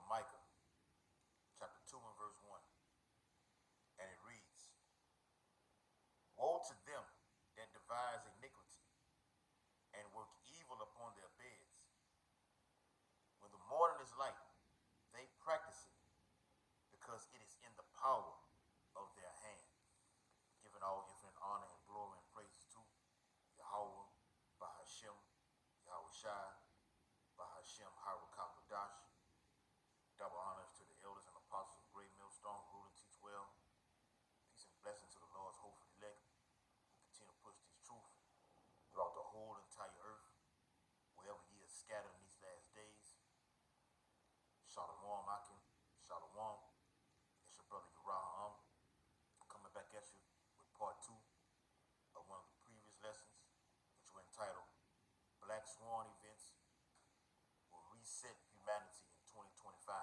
Micah chapter 2 and verse 1. And it reads, Woe to them that devise iniquity and work evil upon their beds. When the morning is light, they practice it, because it is in the power of their hand. Giving all infinite honor and glory and praises to Yahweh, Bahashem, Yahweh Shai, Bahashem, Harakakadash. Double honors to the elders and apostles of Great Millstone, who rule and teach well. Peace and blessing to the Lord's hopeful elect, who continue to push this truth throughout the whole entire earth, wherever ye are scattered in these last days. Shalom, Akim, Shalom. It's your brother Uriah coming back at you with part 2 of one of the previous lessons, which were entitled Black Swan Events Will Reset Humanity in 2025.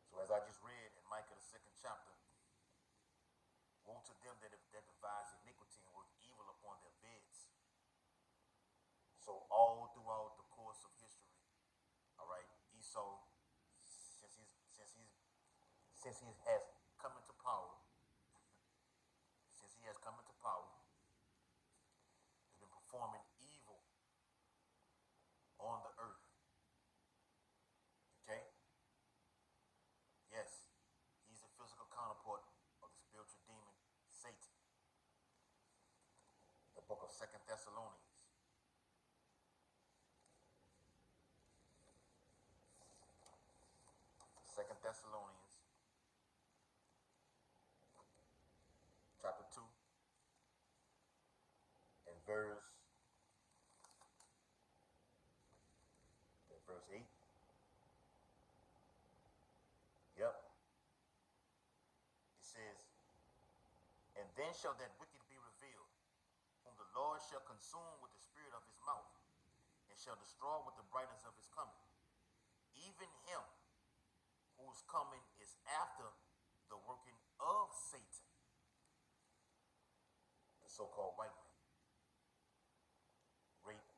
So as I just read in Micah the 2nd chapter, woe to them that devise iniquity and work evil upon their beds. So all throughout the course of history, all right, Esau, since he has come into power, he's been performing evil on the earth. Okay? Yes, he's the physical counterpart of the spiritual demon, Satan. The book of 2 Thessalonians. 2 Thessalonians, chapter 2, and verse 8. Yep. It says, And then shall that wicked be revealed, whom the Lord shall consume with the spirit of his mouth, and shall destroy with the brightness of his coming. Even him whose coming is after the working of Satan, the so-called white man. Rape,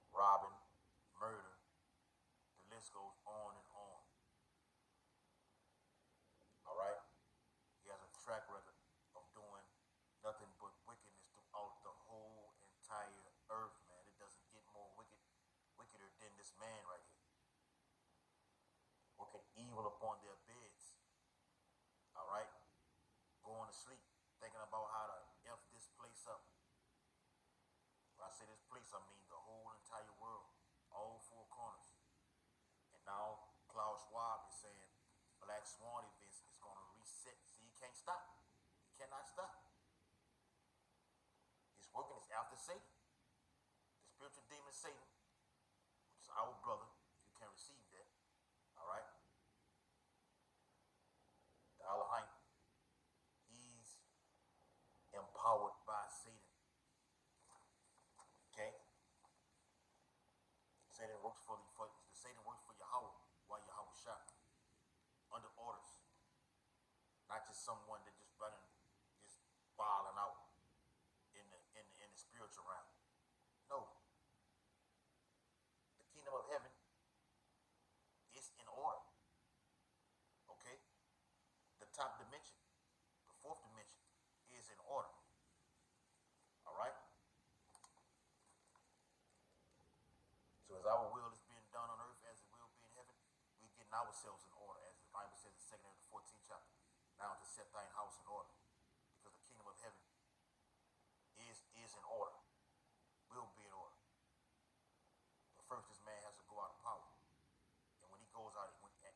robbing, murder, the list goes on and on. All right? He has a track record of doing nothing but wickedness throughout the whole entire earth, man. It doesn't get more wickeder than this man right here. Working evil upon their beds. All right? Going to sleep, thinking about how to F this place up. When I say this place, I mean the whole entire world, all four corners. And now Klaus Schwab is saying Black Swan events is going to reset. See, he can't stop. He cannot stop. His working is after Satan. The spiritual demon Satan, which is our brother, if you can receive that. All right? The Elohim, he's empowered by Satan. Okay? Satan works for Yahweh, while Yahweh Shai, under orders. Not just someone that just running, just wilding out in the spiritual realm. No. The kingdom of heaven is in order. Okay? The top dimension, the fourth dimension, is in order. All right? So as our will is being done on earth as it will be in heaven, we're getting ourselves in order, as the Bible says in 2 Timothy 14th chapter. Now to set thine house in order, because the kingdom of heaven is in order, will be in order. But first, this man has to go out of power. And when he goes out,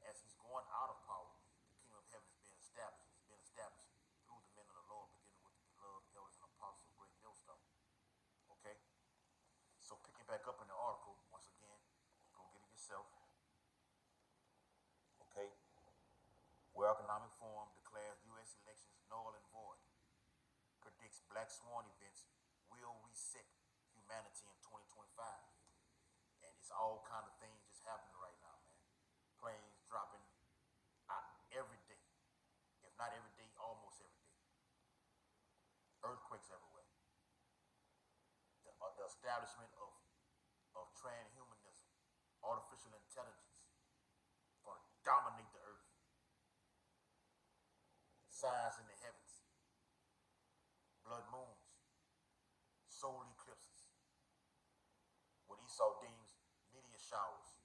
as he's going out of power, the kingdom of heaven is being established. It's been established through the men of the Lord, beginning with the beloved elders and apostles of Great Millstone. Okay? So picking back up in the article, once again, go get it yourself. Okay? World Economic Forum declares U.S. elections null and void. Predicts Black Swan events will reset humanity in 2025. And it's all kind of things just happening right now, man. Planes dropping every day. If not every day, almost every day. Earthquakes everywhere. The establishment of transhumanism, artificial intelligence, signs in the heavens, blood moons, solar eclipses, what Esau deems meteor showers.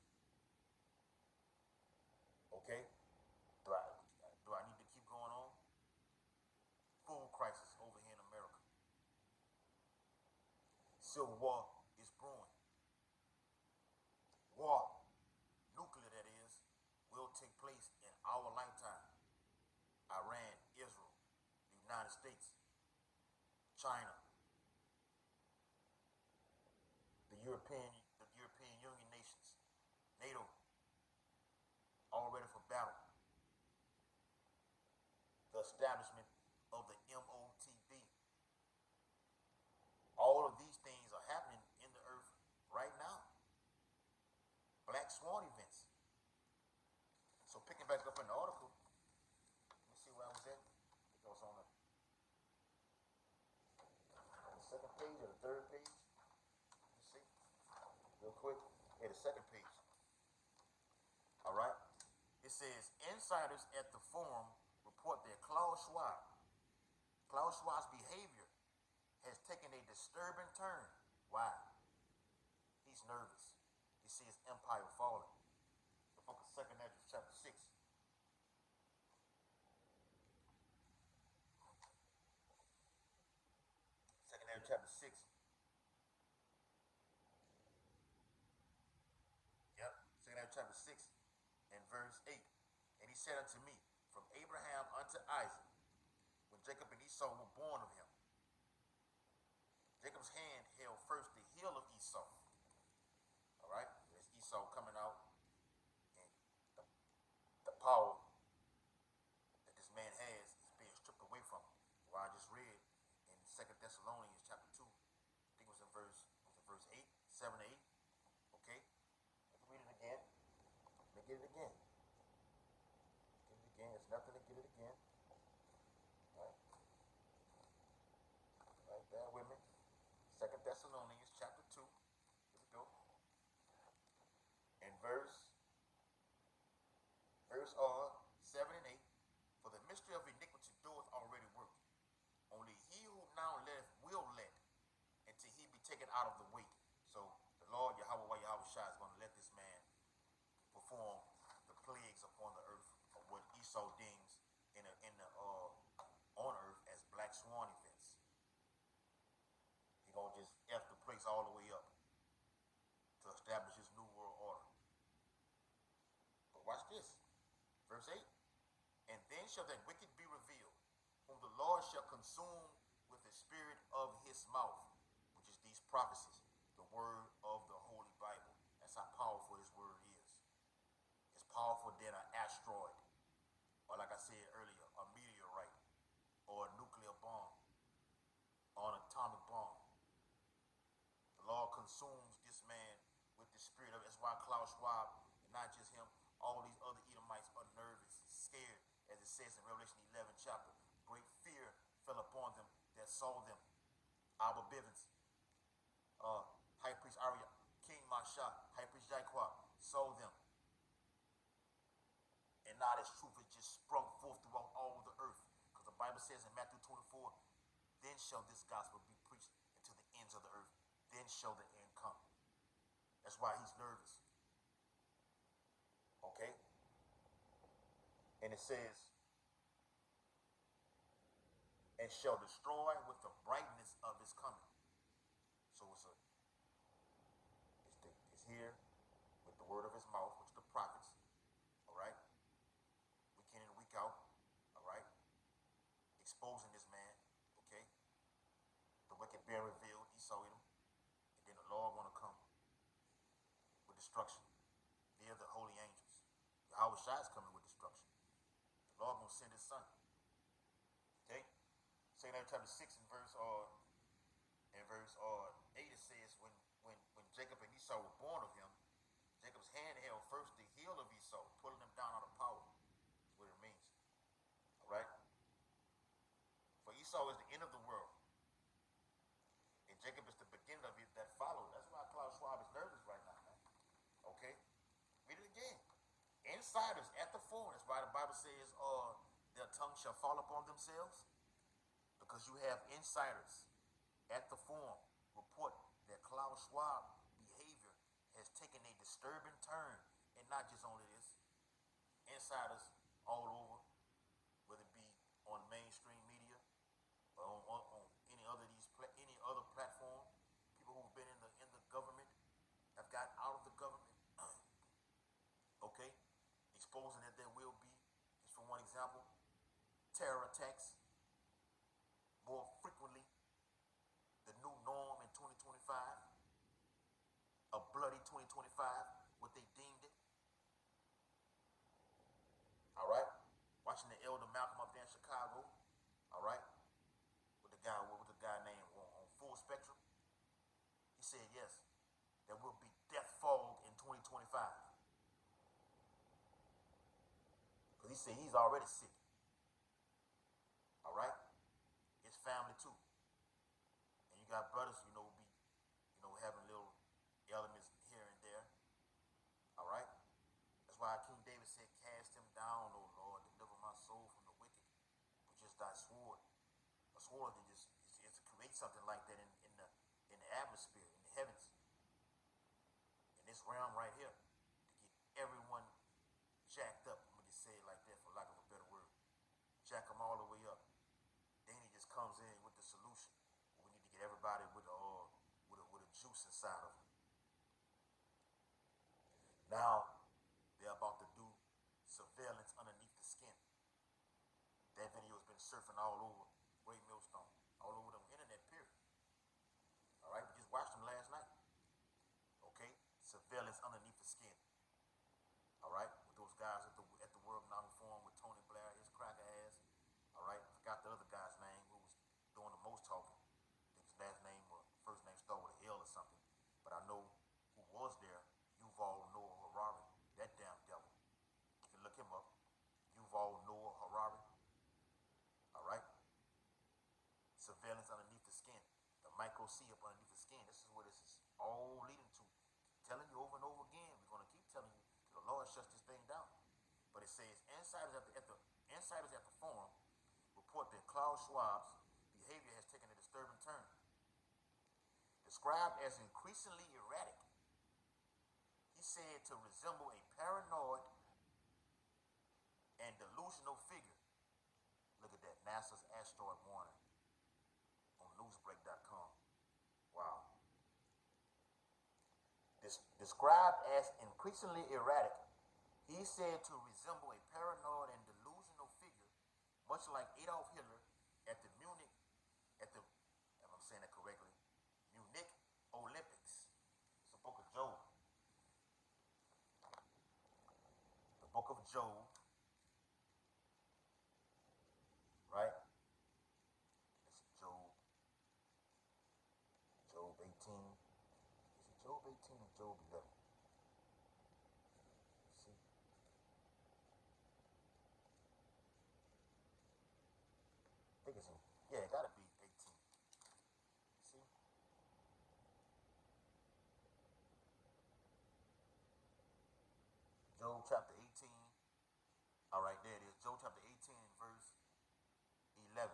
Okay? Do I need to keep going on? Food crisis over here in America. Civil war is brewing. War, nuclear that is, will take place in our lifetime. Iran, Israel, the United States, China, the European Union nations, NATO, all ready for battle. The establishment of the MOTB. All of these things are happening in the earth right now. Black Swan events. So picking back up in the article, let me see where I was at. It goes on the second page or the third page. Let me see. Real quick. Yeah, the second page. All right. It says insiders at the forum report that Klaus Schwab's behavior has taken a disturbing turn. Why? He's nervous. He sees empire falling. The book of 2nd Ezra, chapter 6. 2nd Ezra, chapter 6. Yep. 2nd Ezra, chapter 6 and verse 8. And he said unto me, from Abraham unto Isaac, when Jacob and Esau were born of him, Jacob's hand held first the heel of Esau. All right? There's Esau coming out, and the power that this man has is being stripped away from him. What I just read in 2nd Thessalonians chapter 2, I think it was in verse 8, 7 to 8. Okay? Let me read it again. Let me get it again. Get it again. It's nothing to get it again. All right? All right, bear with me. 2nd Thessalonians chapter 2. Here we go. And verse 7 and 8. For the mystery of iniquity doeth already work. Only he who now letteth will let, until he be taken out of the way. So the Lord Yahweh Shai is going to let this man perform the plagues upon the earth of what Esau deems on earth as black swan events. He's going to just F the place all the way up to establish his new world order. But watch this. Verse 8. And then shall that wicked be revealed, whom the Lord shall consume with the spirit of his mouth, which is these prophecies, the word of the Holy Bible. That's how powerful his word is. It's powerful than an asteroid, or like I said earlier, a meteorite, or a nuclear bomb, or an atomic bomb. The Lord consumes this man with the spirit of it. That's why Klaus Schwab, and not just him, all these other Edomites are nervous, scared, as it says in Revelation 11 chapter. Great fear fell upon them that saw them. Abba Bivens, High Priest Arya, King Masha, High Priest Jaquah saw them. And now this truth has just sprung forth throughout all the earth. Because the Bible says in Matthew 24, then shall this gospel be preached into the ends of the earth. Then shall the end come. That's why he's nervous. Okay? And it says, and shall destroy with the brightness of his coming. So it's here with the word of his mouth, which the prophets, all right, week in and week out, all right, exposing this man, okay, the wicked being revealed, Esau Edom, and then the Lord gonna come with destruction. They're the holy angels. Yahweh Shai is coming with destruction. The Lord gonna send his son. Okay? 2nd Ezra chapter 6 and verse 8, it says when Jacob and Esau were born of him, Jacob's hand held first the heel of Esau, pulling him down out of power. That's what it means. Alright? For Esau is the end of the world. And Jacob is the beginning of it that followed. That's why Klaus Schwab is nervous right now, man. Okay? Read it again. Insiders at the forum. That's why the Bible says a tongue shall fall upon themselves? Because you have insiders at the forum report that Klaus Schwab behavior has taken a disturbing turn, and not just only this, insiders all over, whether it be on mainstream media or on any other any other platform, people who've been in the government have gotten out of the government, okay, exposing that there will be, just for one example, terror attacks more frequently, the new norm in 2025, a bloody 2025, what they deemed it. All right, watching the elder Malcolm up there in Chicago. All right, with the guy named on Full Spectrum. He said yes, there will be death fog in 2025. Because he said he's already sick. All right, his family too. And you got brothers, having little elements here and there. All right, that's why King David said, "Cast him down, O Lord, deliver my soul from the wicked, which is thy sword." A sword that just is to create something like that in the atmosphere, in the heavens, in this realm right here, to get everyone jacked up. I'm gonna just say it like that, for lack of a better word. Jack them all the way up. Then he just comes in with the solution. We need to get everybody with a juice inside of them. Now they're about to do surveillance underneath the skin. That video has been surfing all over Great Millstone, all over the internet, period. All right, we just watched them last night. Okay, surveillance underneath the skin. All right, with those guys at the World Economic Forum with Tony Blair, his cracker ass. All right, I forgot the other guy's name who was doing the most talking. I think his last name or first name started with an L or something. But I know who was there. Yuval Noah Harari, that damn devil. You can look him up. Yuval Noah Harari. All right, surveillance underneath the skin, the micro C up underneath the skin. This is what this is all leading to. Telling you over and over again. We're gonna keep telling you till the Lord shuts this thing down. But it says insiders at the forum report that Klaus Schwab's behavior has taken a disturbing turn. Described as increasingly erratic, he said to resemble a paranoid and delusional figure. Look at that, NASA's asteroid warning on newsbreak.com. Wow. Described as increasingly erratic, he said to resemble a paranoid and delusional figure, much like Adolf Hitler at the Munich, if I'm saying that correctly, Munich Olympics. It's the book of Job. The book of Job, right? It's Job 18. Is it Job 18 or Job 11? Let's see. I think it's it gotta be 18. See? Job chapter 18. All right, there it is. Job chapter 18 verse 11.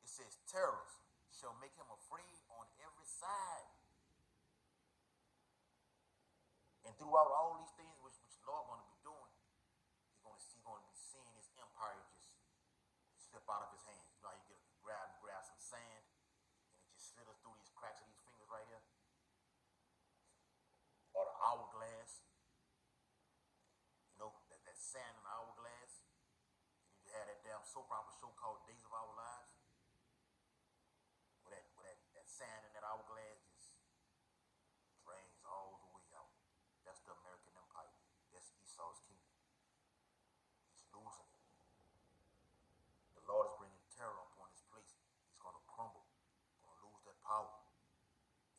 It says, terrors shall make him afraid on every side. And throughout all these things which the Lord going to be doing, he's going to be seeing his empire just slip out of his hands. You know how you grab some sand and it just slithers through these cracks of these fingers right here? Or the hourglass. You know, that sand in the hourglass. And you had that damn soap opera show called Days of Our Lives. Where that sand in that hourglass just drains all the way out. That's the American Empire. That's Esau's kingdom. He's losing it. The Lord is bringing terror upon this place. He's going to crumble. He's going to lose that power. And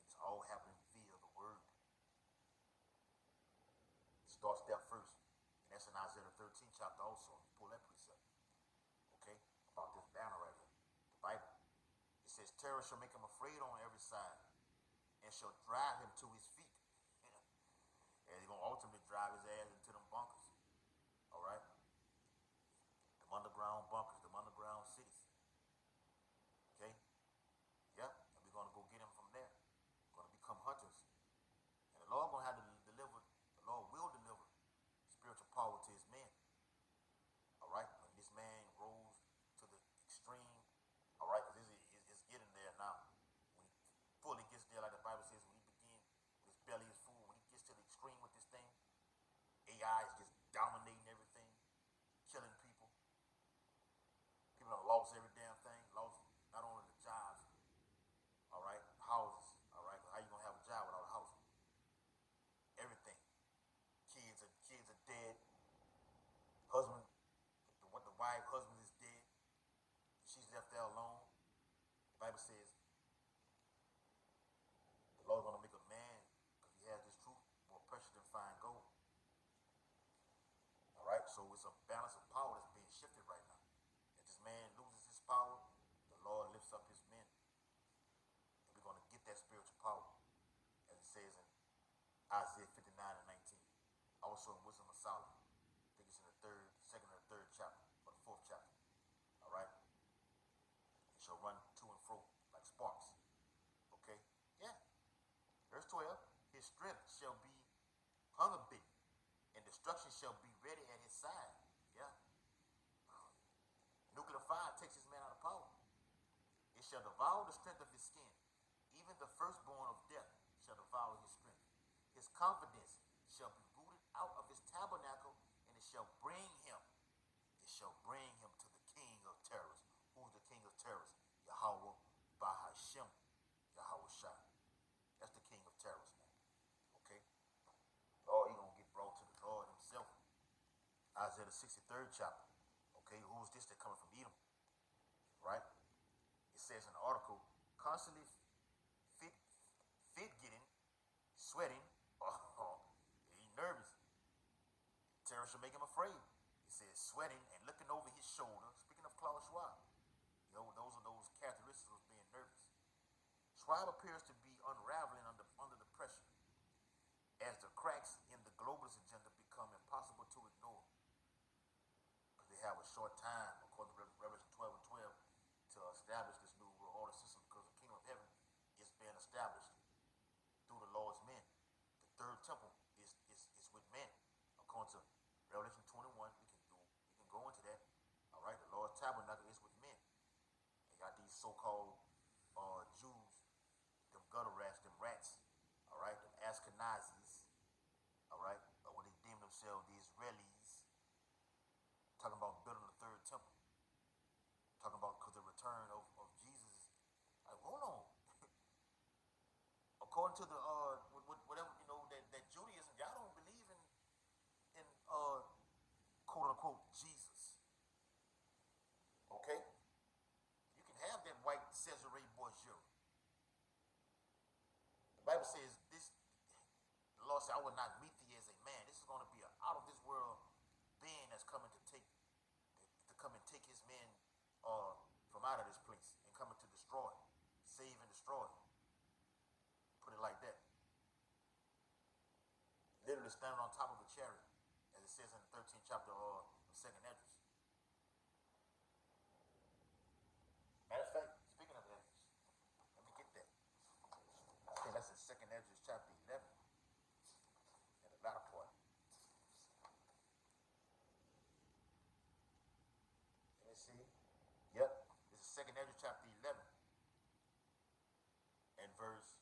it's all happening via the word. It starts there first. And that's in Isaiah 13 chapter also. You pull that precept. Okay? About this banner right here. The Bible. It says, terror shall make him afraid on every side and shall drive him to his feet. And he's going to ultimately drive his ass into them bunkers. All right? Them underground bunkers. So it's a balance of power that's being shifted right now. If this man loses his power, the Lord lifts up his men. And we're going to get that spiritual power, as it says in Isaiah 59 and 19. Also in Wisdom of Solomon. I think it's in the second or third chapter, or the fourth chapter. All right? It shall run to and fro like sparks. Okay? Yeah. Verse 12. His strength shall be hunger bitten, and destruction shall be ready at his side. Yeah. Nuclear fire takes his man out of power. It shall devour the strength of his skin. Even the firstborn of death shall devour his strength. His confidence shall be rooted out of his tabernacle, and it shall bring him to the king of terrors. Who's the king of terrors? Yahweh Bahashem, Yahweh Shai. That's the king of terrors, man. Okay? Oh, he's going to get brought to the Lord himself. Isaiah the 63rd chapter. Okay, who's this that coming from Edom? Right? It says in the article, constantly fit getting, sweating, he's nervous. Terror should make him afraid. It says sweating and looking over his shoulder. Speaking of Klaus Schwab, those are those characteristics of being nervous. Schwab appears to be unraveling under the pressure as the cracks in the globalist agenda become impossible to ignore. Because they have a short time, according to Revelation 12 and 12, to establish this new world order system, because the kingdom of heaven is being established through the Lord's men. The third temple is with men. According to Revelation 21, we can go into that. All right, the Lord's tabernacle is with men. They got these so-called Jews, them gutter rats, them rats. All right, them Ashkenazis. All right, what they deem themselves the Israelis. Talking about building the third temple. Talking about because the return of Jesus. Like, hold on. According to the whatever that Judaism, y'all don't believe in quote unquote Jesus. Okay? You can have that white Caesarea Borgia. The Bible says this. The Lord said, "I will not meet thee as a man." This is going to be an out of this world being that's coming to come and take his men from out of this place and coming to destroy, save and destroy. Put it like that. Literally standing on top of a chariot, as it says in the 13th chapter of 2nd Esdras. Matter of fact, speaking of Esdras, let me get that. I think that's in 2nd Esdras chapter 11, in the latter part. Let me see. Yep, this is 2nd Esdras chapter 11, and verse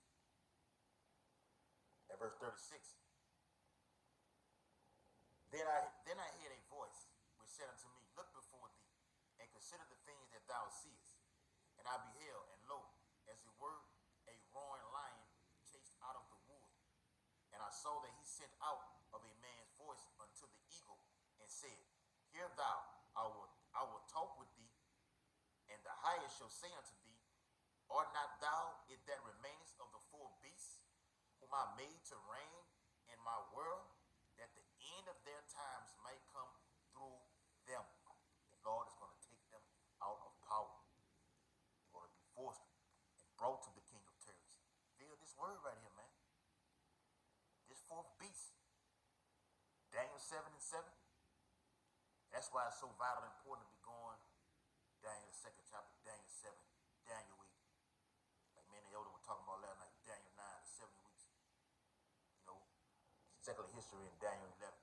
36. Then I heard a voice which said unto me, Look before thee, and consider the things that thou seest. And I beheld, and lo, as it were a roaring lion chased out of the wood. And I saw that he sent out of a man's voice unto the eagle, and said, Hear thou, I will talk with thee, and the highest shall say unto thee, Art not thou it that remainest of the four beasts, whom I made to reign in my world, that the end of their times might come through them? The Lord is going to take them out of power. They're going to be forced and brought to the king of terrors. Feel this word right here, man. This fourth beast. Daniel 7 and 7. That's why it's so vital and important to be going Daniel the 2nd chapter, Daniel 7, Daniel 8. Like me and the elder were talking about last night, Daniel 9, the 70 weeks. Secular history in Daniel 11.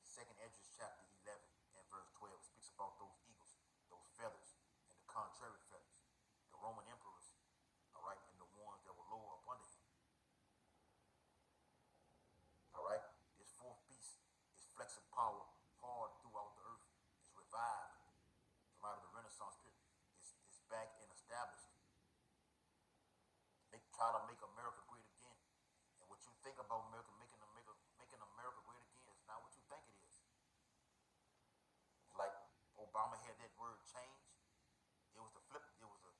2nd Esdras chapter 11 and verse 12. It speaks about those eagles, those feathers, and the contrary feathers. The Roman emperors, all right, and the ones that were lower up under him. All right? This fourth beast is flexing power hard throughout the earth. It's revived from out of the Renaissance period. It's back and established. Try to make America great again. And what you think about America, making America great again, is not what you think it is. Like Obama had that word change. It was the flip. It was a,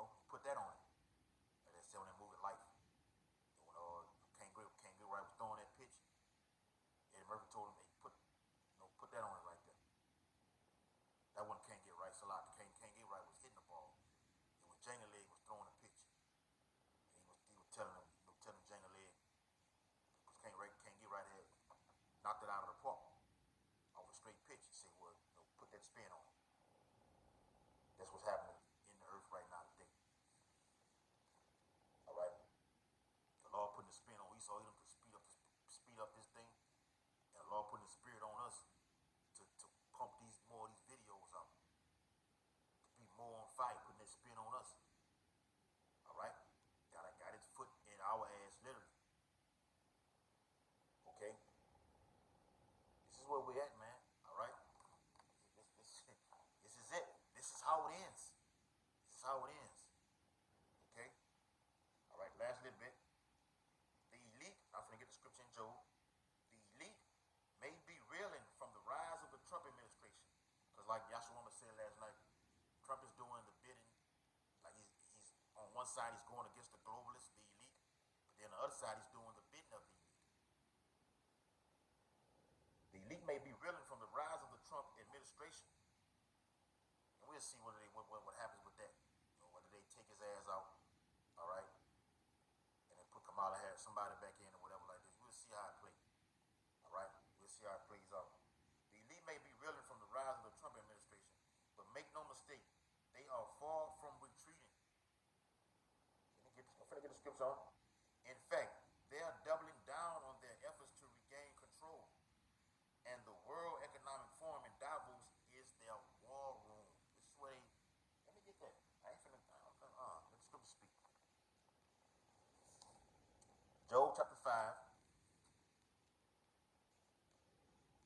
he put that on it. And they said when that movie Life, when King Gray right was throwing that pitch, Eddie Murphy told him, hey, put that on like Yashua said last night, Trump is doing the bidding. Like he's on one side he's going against the globalists, the elite, but then on the other side he's doing the bidding of the elite. The elite may be reeling from the rise of the Trump administration, and we'll see what happens with that. You know, whether they take his ass out, all right, and then put Kamala Harris, somebody back in or whatever like this. We'll see how it plays. All right, we'll see how it plays out. The elite may be reeling from the rise of the Trump administration, but make no mistake, they are far from retreating. I'm finna get the scripts on. In fact, they are doubling down on their efforts to regain control. And the World Economic Forum in Davos is their war room. This is where they. Let me get that. I ain't finna. Let the scripture speak. Job chapter 5.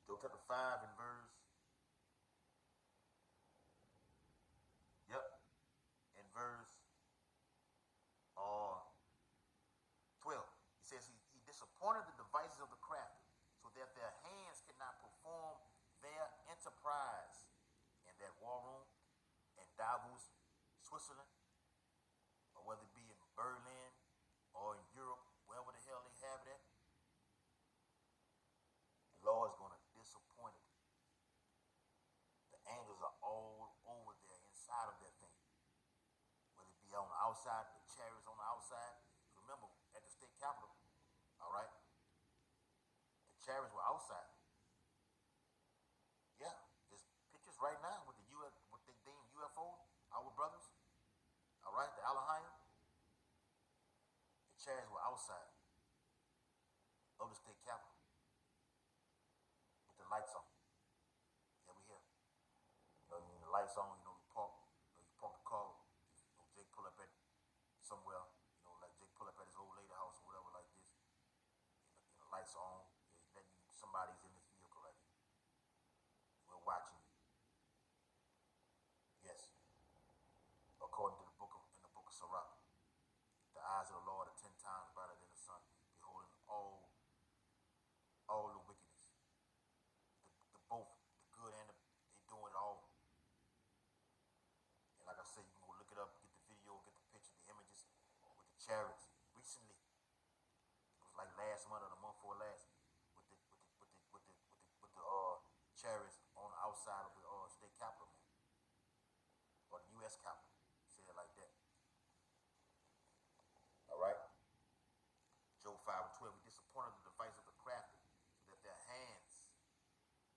Job chapter 5 and verse. Yep. In verse 12. He says he disappointed the devices of the crafty, so that their hands cannot perform their enterprise. In that war room in Davos, Switzerland, or whether it be in Berlin or in Europe, wherever the hell they have it at, the Lord is going to disappoint it. The angels are all over there, inside of that thing. Whether it be on the outside, the chariots on the outside. Remember, at the state capitol, all right, the chariots were outside. Yeah, there's pictures right now with what they deem UFOs, our brothers, all right, the Alahayim. The chariots were outside of the state capitol with the lights on. Yeah, we here. The lights on, you park the car, Jake pull up at somewhere, like Jake pull up at his old lady house or whatever like this. Lights on, somebody's in this vehicle right here. We're watching you. Yes. According to in the book of Sirach, the eyes of the Lord are 10 times brighter than the sun, beholding all the wickedness. Both the good and they doing it all. And like I said, you can go look it up, get the video, get the picture, the images with the chariots. Recently, it was like last month or the month before last, with the chariots on the outside of the state capitol, man, or the U.S. capitol. Say it like that. All right. Job 5 and 12. He disappointed the device of the crafty, so that their hands,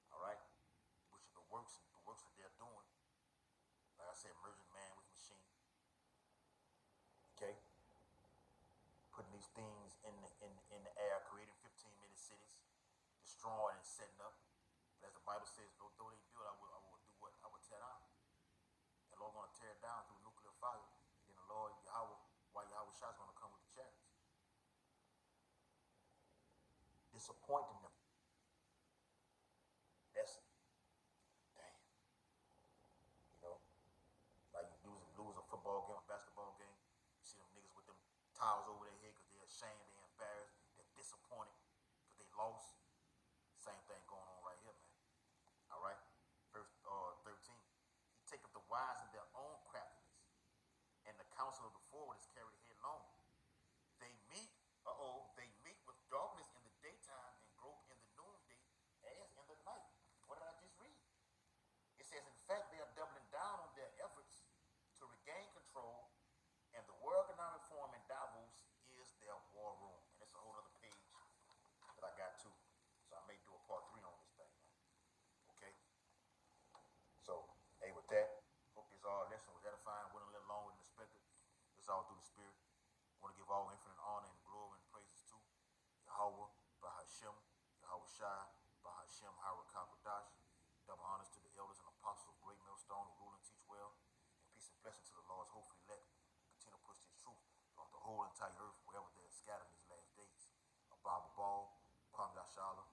all right, which are the works that they're doing. Like I said, merging man with machine. Okay. Putting these things in the air, creating 15-minute cities, destroying and setting up. But as the Bible says, though they build, I will do what? I will tear down. The Lord going to tear it down through nuclear fire. And then the Lord Yahweh Shah is going to come with the chariots, disappointing them. That's damn. Like you lose a football game, a basketball game. You see them niggas with them towels over their head because they're ashamed, they're embarrassed, they're disappointed because they lost. Same thing going on right here, man. All right. Verse 13. He taketh the wise in their own craftiness, and the counsel of the forward is carried headlong. They meet with darkness in the daytime and grope in the noonday as in the night. What did I just read? It says, in fact, they are doubling down on their efforts to regain control, and the World Economic Forum in Davos is their war room. And it's a whole other page that I got too. So I may do a part 3 on this thing, man. Okay? So, hey, with that, hope this lesson was edifying, went a little longer than expected. It's all through the Spirit. I want to give all infinite honor and glory and praises to Yahweh, Bahashem, Yahweh Shai, Bahashem, Harakah. Double honors to the elders and apostles of Great Millstone who rule and teach well. And peace and blessing to the Lord's hopefully elect. Continue to push this truth throughout the whole entire earth, wherever they're scattered in these last days. Abba Ball, Kwam Yashala,